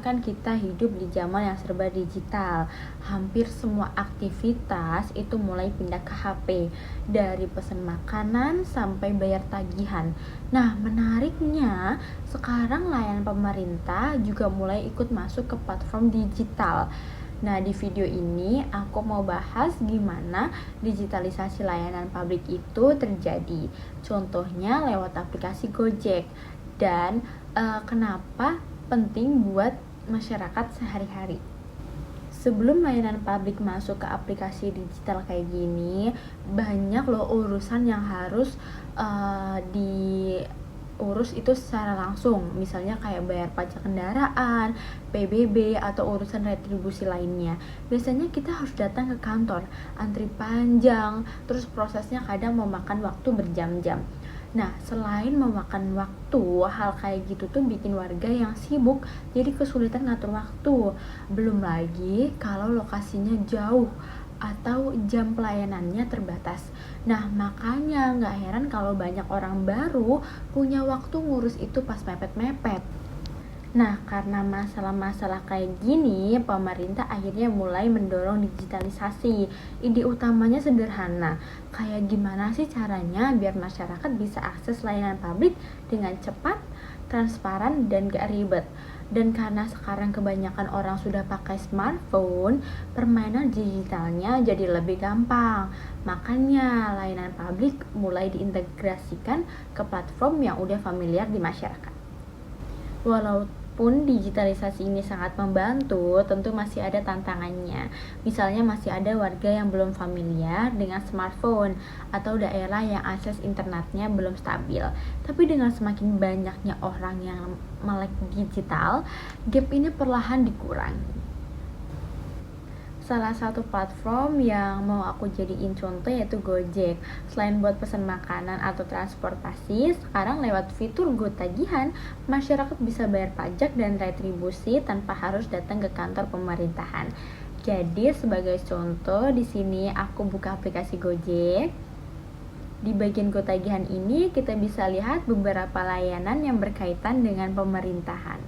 kan kita hidup di zaman yang serba digital. Hampir semua aktivitas itu mulai pindah ke HP, dari pesan makanan sampai bayar tagihan. Nah, menariknya sekarang layanan pemerintah juga mulai ikut masuk ke platform digital. Nah, di video ini aku mau bahas gimana digitalisasi layanan publik itu terjadi. Contohnya lewat aplikasi Gojek dan kenapa penting buat masyarakat sehari-hari. Sebelum layanan publik masuk ke aplikasi digital kayak gini, banyak loh urusan yang harus diurus itu secara langsung. Misalnya kayak bayar pajak kendaraan, PBB, atau urusan retribusi lainnya. Biasanya kita harus datang ke kantor, antri panjang, terus prosesnya kadang memakan waktu berjam-jam. Nah, selain memakan waktu, hal kayak gitu tuh bikin warga yang sibuk jadi kesulitan ngatur waktu. Belum lagi kalau lokasinya jauh atau jam pelayanannya terbatas. Nah, makanya nggak heran kalau banyak orang baru punya waktu ngurus itu pas mepet-mepet. Nah, karena masalah-masalah kayak gini, pemerintah akhirnya mulai mendorong digitalisasi. Ide utamanya sederhana, kayak gimana sih caranya biar masyarakat bisa akses layanan publik dengan cepat, transparan, dan gak ribet. Dan karena sekarang kebanyakan orang sudah pakai smartphone, permainan digitalnya jadi lebih gampang. Makanya layanan publik mulai diintegrasikan ke platform yang udah familiar di masyarakat. Walaupun digitalisasi ini sangat membantu, tentu masih ada tantangannya. Misalnya masih ada warga yang belum familiar dengan smartphone atau daerah yang akses internetnya belum stabil. Tapi dengan semakin banyaknya orang yang melek digital, gap ini perlahan dikurangi. Salah satu platform yang mau aku jadiin contoh yaitu Gojek. Selain buat pesan makanan atau transportasi, sekarang lewat fitur Go Tagihan, masyarakat bisa bayar pajak dan retribusi tanpa harus datang ke kantor pemerintahan. Jadi sebagai contoh, di sini aku buka aplikasi Gojek. Di bagian Go Tagihan ini kita bisa lihat beberapa layanan yang berkaitan dengan pemerintahan.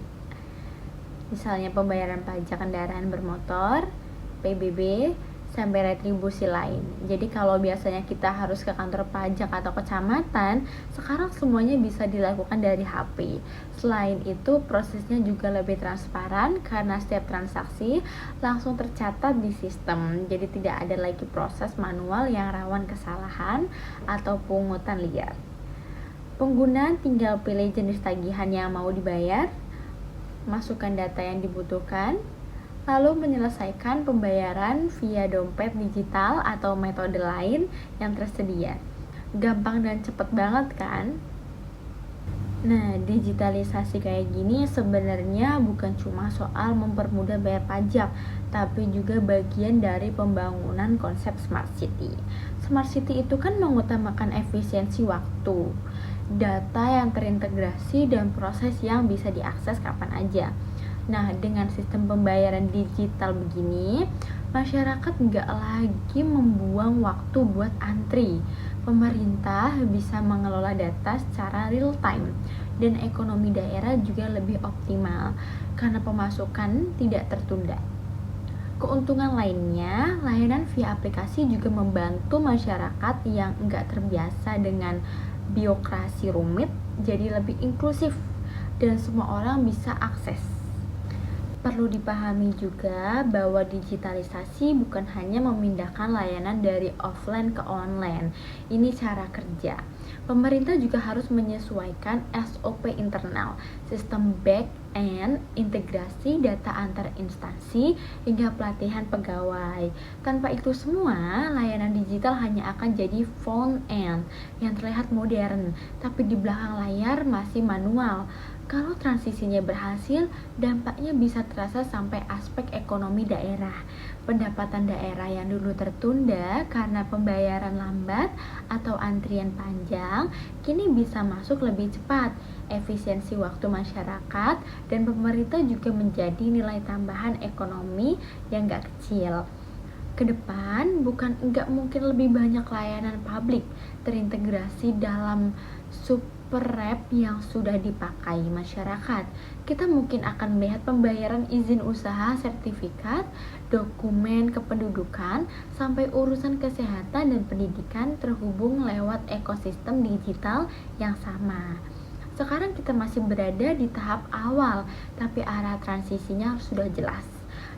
Misalnya pembayaran pajak kendaraan bermotor, PBB, sampai retribusi lain. Jadi kalau biasanya kita harus ke kantor pajak atau kecamatan, sekarang semuanya bisa dilakukan dari HP. Selain itu, prosesnya juga lebih transparan karena setiap transaksi langsung tercatat di sistem. Jadi tidak ada lagi proses manual yang rawan kesalahan atau pungutan liar. Pengguna tinggal pilih jenis tagihan yang mau dibayar, masukkan data yang dibutuhkan, lalu menyelesaikan pembayaran via dompet digital atau metode lain yang tersedia. Gampang dan cepet banget kan? Nah, digitalisasi kayak gini sebenarnya bukan cuma soal mempermudah bayar pajak, tapi juga bagian dari pembangunan konsep Smart City. Smart City itu kan mengutamakan efisiensi waktu, data yang terintegrasi, dan proses yang bisa diakses kapan aja. Nah, dengan sistem pembayaran digital begini, masyarakat nggak lagi membuang waktu buat antri. Pemerintah bisa mengelola data secara real time, dan ekonomi daerah juga lebih optimal karena pemasukan tidak tertunda. Keuntungan lainnya, layanan via aplikasi juga membantu masyarakat yang nggak terbiasa dengan birokrasi rumit jadi lebih inklusif dan semua orang bisa akses. Perlu dipahami juga bahwa digitalisasi bukan hanya memindahkan layanan dari offline ke online. Ini cara kerja. Pemerintah juga harus menyesuaikan SOP internal, sistem back-end, integrasi data antar instansi, hingga pelatihan pegawai. Tanpa itu semua, layanan digital hanya akan jadi front-end yang terlihat modern, tapi di belakang layar masih manual. Kalau transisinya berhasil, dampaknya bisa terasa sampai aspek ekonomi daerah. Pendapatan daerah yang dulu tertunda karena pembayaran lambat atau antrian panjang, kini bisa masuk lebih cepat. Efisiensi waktu masyarakat dan pemerintah juga menjadi nilai tambahan ekonomi yang gak kecil. Kedepan nggak mungkin lebih banyak layanan publik terintegrasi dalam per-rap yang sudah dipakai masyarakat. Kita mungkin akan melihat pembayaran izin usaha, sertifikat, dokumen kependudukan, sampai urusan kesehatan dan pendidikan terhubung lewat ekosistem digital yang sama. Sekarang kita masih berada di tahap awal, tapi arah transisinya sudah jelas.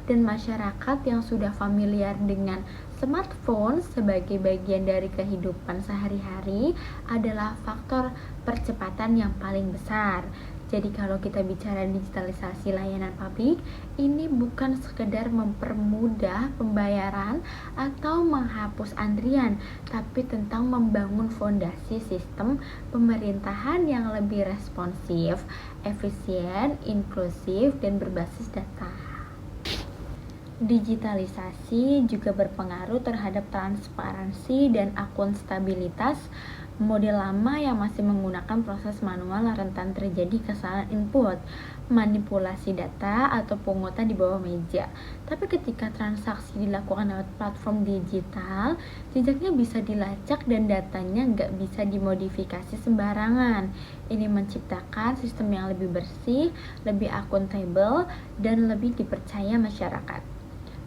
Dan masyarakat yang sudah familiar dengan smartphone sebagai bagian dari kehidupan sehari-hari adalah faktor percepatan yang paling besar. Jadi kalau kita bicara digitalisasi layanan publik, ini bukan sekedar mempermudah pembayaran atau menghapus antrian, tapi tentang membangun fondasi sistem pemerintahan yang lebih responsif, efisien, inklusif, dan berbasis data. Digitalisasi juga berpengaruh terhadap transparansi dan akuntabilitas. Model lama yang masih menggunakan proses manual rentan terjadi kesalahan input, manipulasi data, atau pungutan di bawah meja. Tapi ketika transaksi dilakukan lewat platform digital, jejaknya bisa dilacak dan datanya nggak bisa dimodifikasi sembarangan. Ini menciptakan sistem yang lebih bersih, lebih akuntabel, dan lebih dipercaya masyarakat.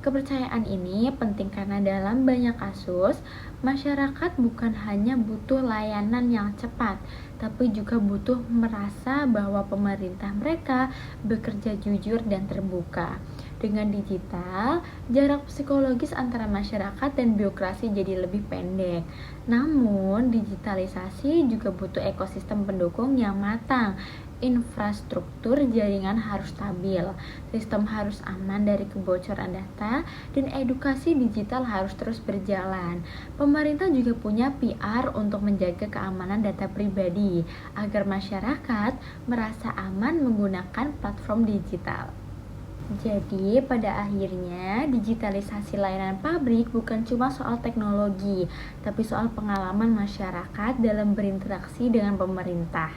Kepercayaan ini penting karena dalam banyak kasus, masyarakat bukan hanya butuh layanan yang cepat, tapi juga butuh merasa bahwa pemerintah mereka bekerja jujur dan terbuka. Dengan digital, jarak psikologis antara masyarakat dan birokrasi jadi lebih pendek. Namun, digitalisasi juga butuh ekosistem pendukung yang matang. Infrastruktur jaringan harus stabil, sistem harus aman dari kebocoran data, dan edukasi digital harus terus berjalan. Pemerintah juga punya PR untuk menjaga keamanan data pribadi, agar masyarakat merasa aman menggunakan platform digital. Jadi, pada akhirnya, digitalisasi layanan publik bukan cuma soal teknologi, tapi soal pengalaman masyarakat dalam berinteraksi dengan pemerintah.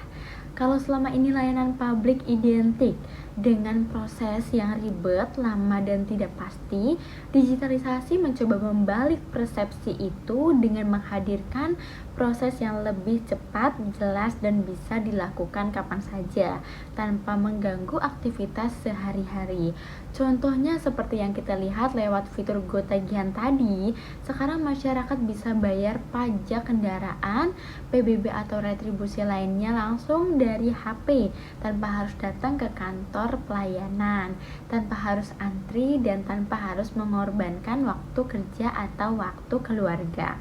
Kalau selama ini layanan publik identik dengan proses yang ribet, lama, dan tidak pasti, digitalisasi mencoba membalik persepsi itu dengan menghadirkan proses yang lebih cepat, jelas, dan bisa dilakukan kapan saja tanpa mengganggu aktivitas sehari-hari. Contohnya seperti yang kita lihat lewat fitur Go Tagihan tadi, sekarang masyarakat bisa bayar pajak kendaraan, PBB atau retribusi lainnya langsung dari HP tanpa harus datang ke kantor pelayanan, tanpa harus antri, dan tanpa harus mengorbankan waktu kerja atau waktu keluarga.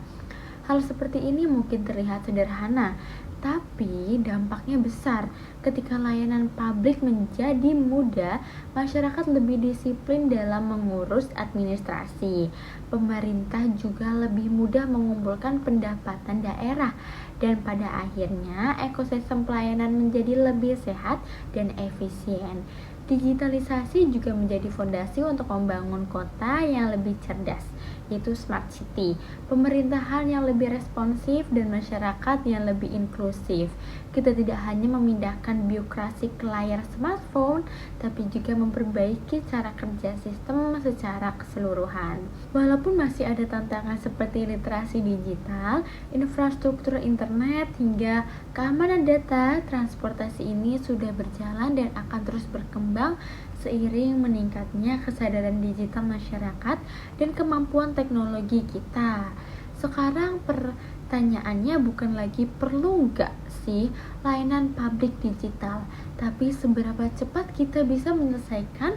Hal seperti ini mungkin terlihat sederhana, tapi dampaknya besar. Ketika layanan publik menjadi mudah, masyarakat lebih disiplin dalam mengurus administrasi. Pemerintah juga lebih mudah mengumpulkan pendapatan daerah, dan pada akhirnya ekosistem pelayanan menjadi lebih sehat dan efisien. Digitalisasi juga menjadi fondasi untuk membangun kota yang lebih cerdas, yaitu smart city, pemerintahan yang lebih responsif, dan masyarakat yang lebih inklusif. Kita tidak hanya memindahkan birokrasi ke layar smartphone, tapi juga memperbaiki cara kerja sistem secara keseluruhan. Walaupun masih ada tantangan seperti literasi digital, infrastruktur internet, hingga keamanan data, transportasi ini sudah berjalan dan akan terus berkembang seiring meningkatnya kesadaran digital masyarakat dan kemampuan teknologi kita. Sekarang pertanyaannya bukan lagi perlu nggak sih layanan publik digital, tapi seberapa cepat kita bisa menyelesaikan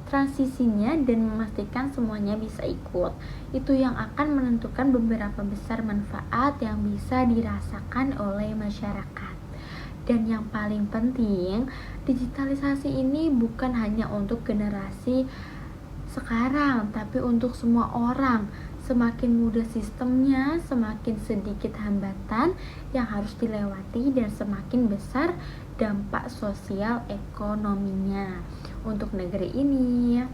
transisinya dan memastikan semuanya bisa ikut. Itu yang akan menentukan beberapa besar manfaat yang bisa dirasakan oleh masyarakat. Dan yang paling penting, digitalisasi ini bukan hanya untuk generasi sekarang, tapi untuk semua orang. Semakin mudah sistemnya, semakin sedikit hambatan yang harus dilewati, dan semakin besar dampak sosial ekonominya untuk negeri ini.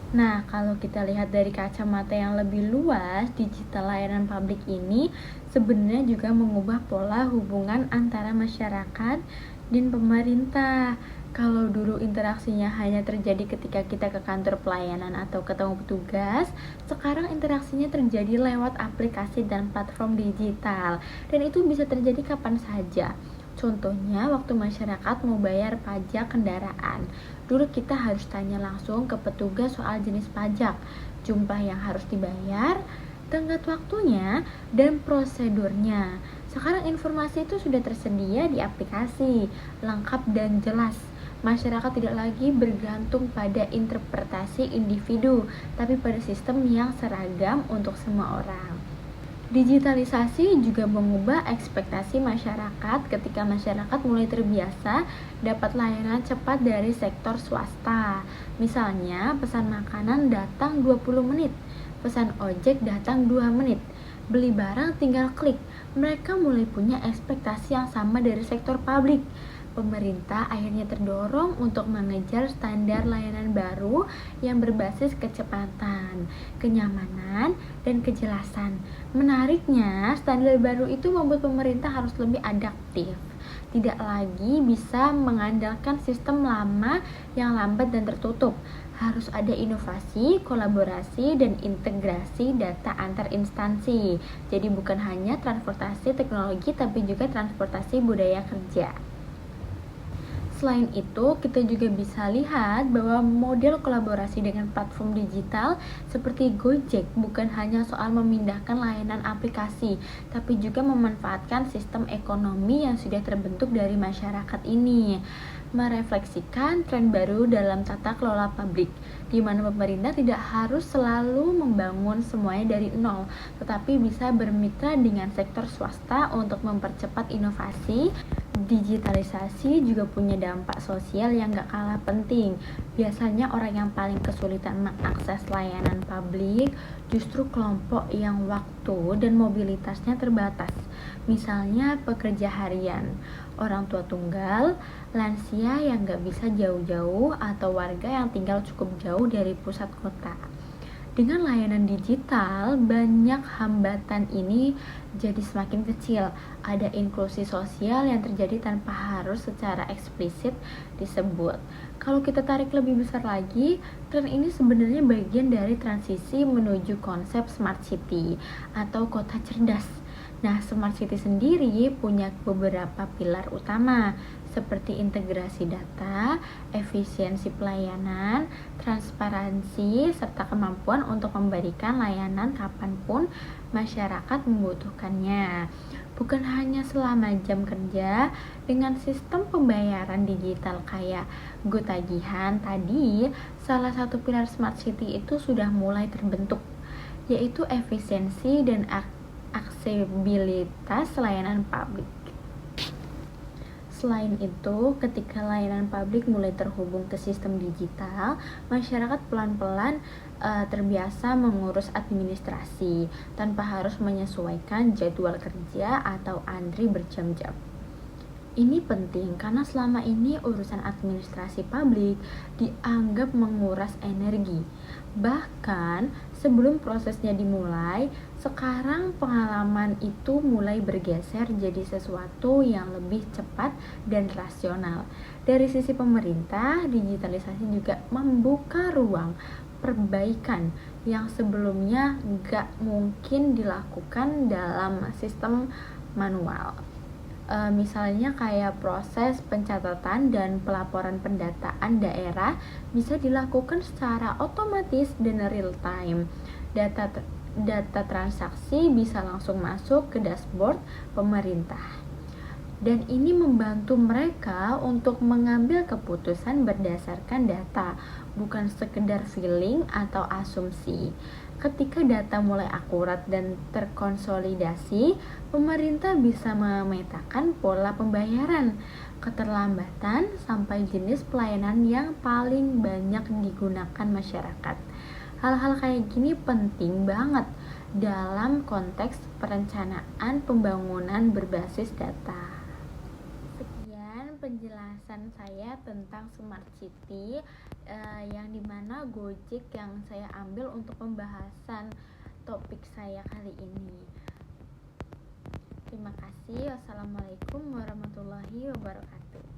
Nah, kalau kita lihat dari kacamata yang lebih luas, digital layanan publik ini sebenarnya juga mengubah pola hubungan antara masyarakat dan pemerintah. Kalau dulu interaksinya hanya terjadi ketika kita ke kantor pelayanan atau ketemu petugas, sekarang interaksinya terjadi lewat aplikasi dan platform digital, dan itu bisa terjadi kapan saja. Contohnya, waktu masyarakat mau bayar pajak kendaraan, dulu kita harus tanya langsung ke petugas soal jenis pajak, jumlah yang harus dibayar, tenggat waktunya, dan prosedurnya. Sekarang informasi itu sudah tersedia di aplikasi, lengkap dan jelas. Masyarakat tidak lagi bergantung pada interpretasi individu, tapi pada sistem yang seragam untuk semua orang. Digitalisasi juga mengubah ekspektasi masyarakat ketika masyarakat mulai terbiasa dapat layanan cepat dari sektor swasta. Misalnya, pesan makanan datang 20 menit, pesan ojek datang 2 menit, beli barang tinggal klik. Mereka mulai punya ekspektasi yang sama dari sektor publik. Pemerintah akhirnya terdorong untuk mengejar standar layanan baru yang berbasis kecepatan, kenyamanan, dan kejelasan. Menariknya, standar baru itu membuat pemerintah harus lebih adaptif. Tidak lagi bisa mengandalkan sistem lama yang lambat dan tertutup. Harus ada inovasi, kolaborasi, dan integrasi data antar instansi. Jadi bukan hanya transportasi teknologi, tapi juga transportasi budaya kerja. Selain itu, kita juga bisa lihat bahwa model kolaborasi dengan platform digital seperti Gojek bukan hanya soal memindahkan layanan aplikasi, tapi juga memanfaatkan sistem ekonomi yang sudah terbentuk dari masyarakat ini, merefleksikan tren baru dalam tata kelola publik, di mana pemerintah tidak harus selalu membangun semuanya dari nol, tetapi bisa bermitra dengan sektor swasta untuk mempercepat inovasi. Digitalisasi juga punya dampak sosial yang gak kalah penting. Biasanya orang yang paling kesulitan mengakses layanan publik justru kelompok yang waktu dan mobilitasnya terbatas. Misalnya pekerja harian, orang tua tunggal, lansia yang gak bisa jauh-jauh, atau warga yang tinggal cukup jauh dari pusat kota. Dengan layanan digital, banyak hambatan ini jadi semakin kecil. Ada inklusi sosial yang terjadi tanpa harus secara eksplisit disebut. Kalau kita tarik lebih besar lagi, tren ini sebenarnya bagian dari transisi menuju konsep smart city atau kota cerdas. Nah, smart city sendiri punya beberapa pilar utama, seperti integrasi data, efisiensi pelayanan, transparansi, serta kemampuan untuk memberikan layanan kapanpun masyarakat membutuhkannya. Bukan hanya selama jam kerja. Dengan sistem pembayaran digital kayak GoTagihan tadi, salah satu pilar smart city itu sudah mulai terbentuk, yaitu efisiensi dan aksesibilitas layanan publik. Selain itu, ketika layanan publik mulai terhubung ke sistem digital, masyarakat pelan-pelan terbiasa mengurus administrasi tanpa harus menyesuaikan jadwal kerja atau antri berjam-jam. Ini penting karena selama ini urusan administrasi publik dianggap menguras energi. Bahkan sebelum prosesnya dimulai, sekarang pengalaman itu mulai bergeser jadi sesuatu yang lebih cepat dan rasional. Dari sisi pemerintah, digitalisasi juga membuka ruang perbaikan yang sebelumnya nggak mungkin dilakukan dalam sistem manual. Misalnya kayak proses pencatatan dan pelaporan pendataan daerah bisa dilakukan secara otomatis dan real time. Data transaksi bisa langsung masuk ke dashboard pemerintah. Dan ini membantu mereka untuk mengambil keputusan berdasarkan data, bukan sekedar feeling atau asumsi. Ketika data mulai akurat dan terkonsolidasi, pemerintah bisa memetakan pola pembayaran, keterlambatan, sampai jenis pelayanan yang paling banyak digunakan masyarakat. Hal-hal kayak gini penting banget dalam konteks perencanaan pembangunan berbasis data. Sekian penjelasan saya tentang Smart City, yang dimana Gojek yang saya ambil untuk pembahasan topik saya kali ini. Terima kasih. Wassalamualaikum warahmatullahi wabarakatuh.